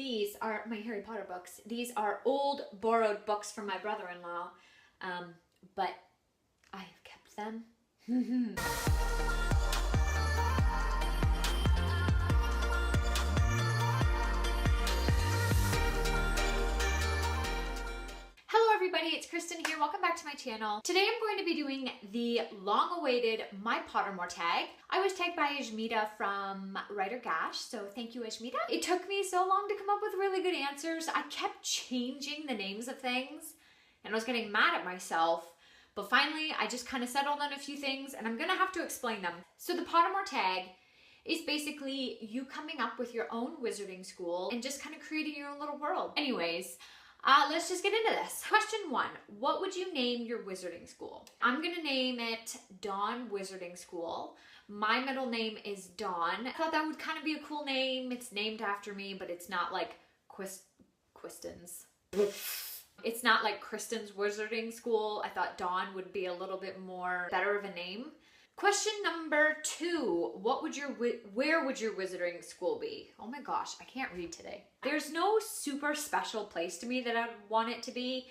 These are my Harry Potter books. These are old borrowed books from my brother-in-law, but I have kept them. Hello everybody, it's Kristen here. Welcome back to my channel. Today I'm going to be doing the long-awaited My Pottermore Tag. I was tagged by Ashmita from WriterGAsh, so thank you Ashmita. It took me so long to come up with really good answers. I kept changing the names of things and I was getting mad at myself, but finally I just kind of settled on a few things and I'm gonna have to explain them. So the Pottermore Tag is basically you coming up with your own wizarding school and just kind of creating your own little world. Anyways, let's just get into this. Question 1, what would you name your wizarding school? I'm gonna name it Dawn Wizarding School. My middle name is Dawn. I thought that would kind of be a cool name. It's named after me, but it's not like Kristen's. It's not like Kristen's Wizarding School. I thought Dawn would be a little bit more better of a name. Question number 2, where would your wizarding school be? Oh my gosh, I can't read today. There's no super special place to me that I would want it to be.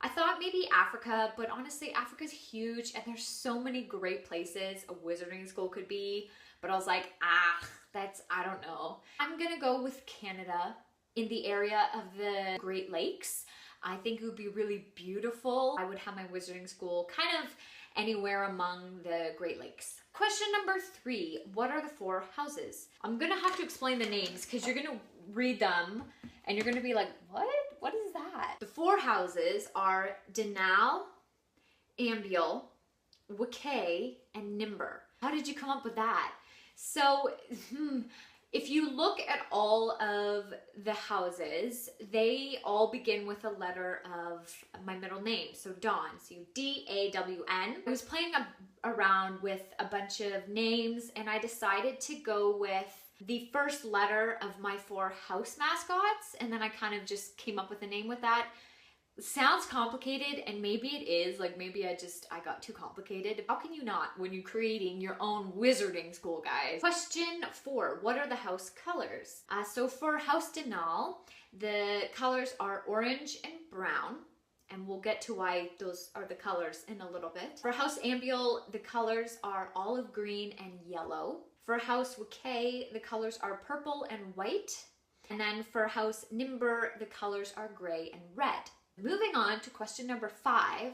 I thought maybe Africa, but honestly, Africa's huge and there's so many great places a wizarding school could be. But I was like, I don't know. I'm gonna go with Canada in the area of the Great Lakes. I think it would be really beautiful. I would have my wizarding school kind of anywhere among the Great Lakes. Question number 3, what are the 4 houses? I'm gonna have to explain the names because you're gonna read them and you're gonna be like, what? What is that? The 4 houses are Denal, Ambiel, WKay, and Nimber. How did you come up with that? So, if you look at all of the houses, they all begin with a letter of my middle name, so Dawn, so D-A-W-N. I was playing around with a bunch of names and I decided to go with the first letter of my 4 house mascots, and then I kind of just came up with a name with that. Sounds complicated, and maybe it is, like maybe I got too complicated. How can you not when you're creating your own wizarding school, guys? Question 4, what are the house colors? So for House Denal, the colors are orange and brown, and we'll get to why those are the colors in a little bit. For House Ambiel, the colors are olive green and yellow. For House WKay, the colors are purple and white. And then for House Nimber, the colors are gray and red. Moving on to question number 5,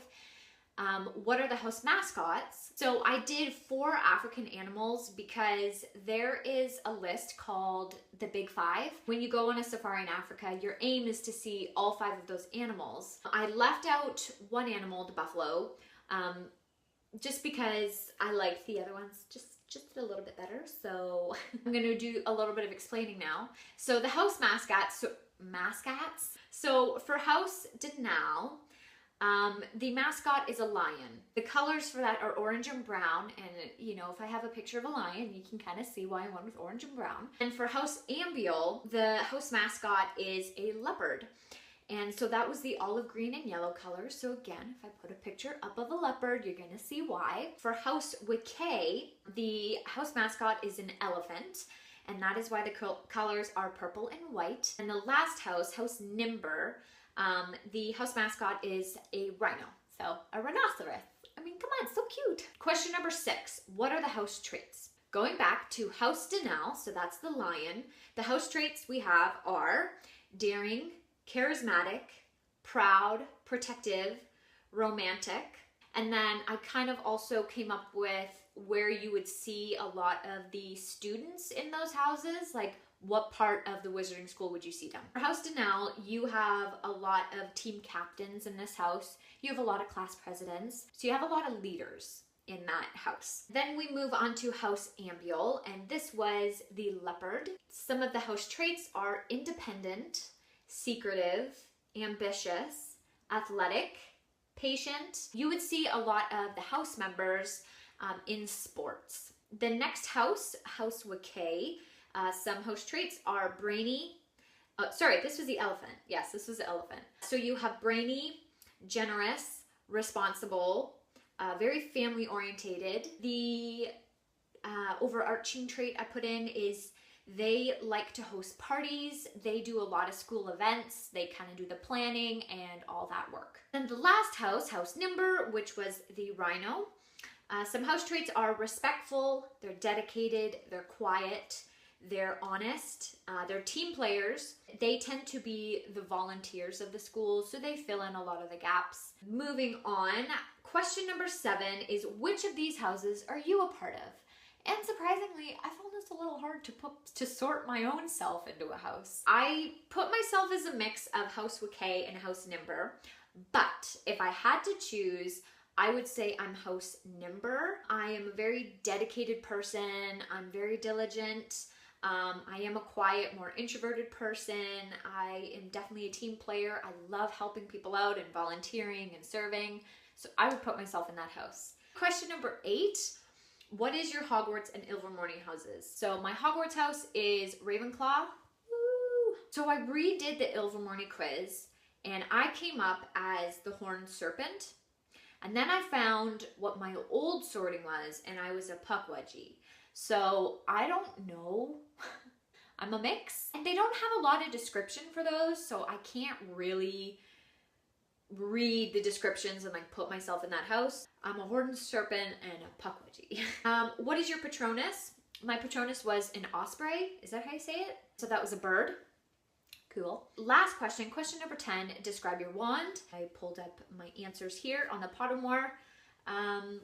what are the house mascots? So I did 4 African animals because there is a list called the Big 5. When you go on a safari in Africa, your aim is to see all 5 of those animals. I left out one animal, the buffalo, just because I liked the other ones just a little bit better. So I'm gonna do a little bit of explaining now. So the house mascots, So for House Denal, the mascot is a lion. The colors for that are orange and brown, and you know, if I have a picture of a lion, you can kind of see why I went with orange and brown. And for House Ambiel, the house mascot is a leopard. And so that was the olive green and yellow colors. So again, if I put a picture up of a leopard, you're gonna see why. For House WKay, the house mascot is an elephant, and that is why the colors are purple and white. And the last house, House Nimber, the house mascot is a rhino, so a rhinoceros. I mean, come on, it's so cute. Question number 6, what are the house traits? Going back to House Denal, so that's the lion, the house traits we have are daring, charismatic, proud, protective, romantic. And then I kind of also came up with where you would see a lot of the students in those houses, like what part of the wizarding school would you see them? For House Denal, you have a lot of team captains in this house. You have a lot of class presidents. So you have a lot of leaders in that house. Then we move on to House Ambiel, and this was the leopard. Some of the house traits are independent, secretive, ambitious, athletic, patient. You would see a lot of the house members in sports. The next house, House WKay, some house traits are brainy. Sorry, this was the elephant. Yes, this was the elephant. So you have brainy, generous, responsible, very family orientated. The overarching trait I put in is They like to host parties. They do a lot of school events. They kind of do the planning and all that work. Then the last house, House Nimber, which was the rhino. Some house traits are respectful, they're dedicated, they're quiet, they're honest, they're team players. They tend to be the volunteers of the school, so they fill in a lot of the gaps. Moving on, question number 7 is, which of these houses are you a part of? And surprisingly, I found this a little hard to sort my own self into a house. I put myself as a mix of House Kay and House Nimber, but if I had to choose, I would say I'm House Nimber. I am a very dedicated person. I'm very diligent. I am a quiet, more introverted person. I am definitely a team player. I love helping people out and volunteering and serving. So I would put myself in that house. Question number 8. What is your Hogwarts and Ilvermorny houses? So my Hogwarts house is Ravenclaw. Woo! So I redid the Ilvermorny quiz and I came up as the Horned Serpent. And then I found what my old sorting was, and I was a Puckwudgie. So I don't know. I'm a mix. And they don't have a lot of description for those, so I can't really read the descriptions and like put myself in that house. I'm a Horned Serpent and a Puckwudgie. What is your Patronus? My Patronus was an osprey. Is that how you say it? So that was a bird. Cool. Last question, question number 10, describe your wand. I pulled up my answers here on the Pottermore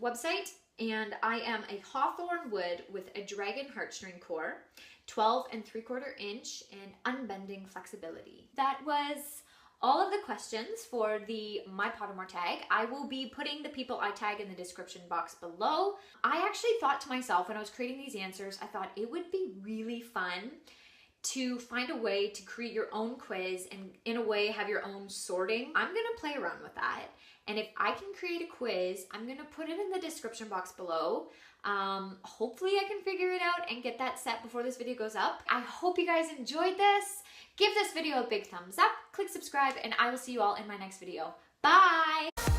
website, and I am a hawthorn wood with a dragon heartstring core, 12 3/4 inch, and unbending flexibility. That was all of the questions for the My Pottermore tag. I will be putting the people I tag in the description box below. I actually thought to myself when I was creating these answers, I thought it would be really fun to find a way to create your own quiz and in a way have your own sorting. I'm gonna play around with that. And if I can create a quiz, I'm gonna put it in the description box below. Hopefully I can figure it out and get that set before this video goes up. I hope you guys enjoyed this. Give this video a big thumbs up, click subscribe, and I will see you all in my next video. Bye!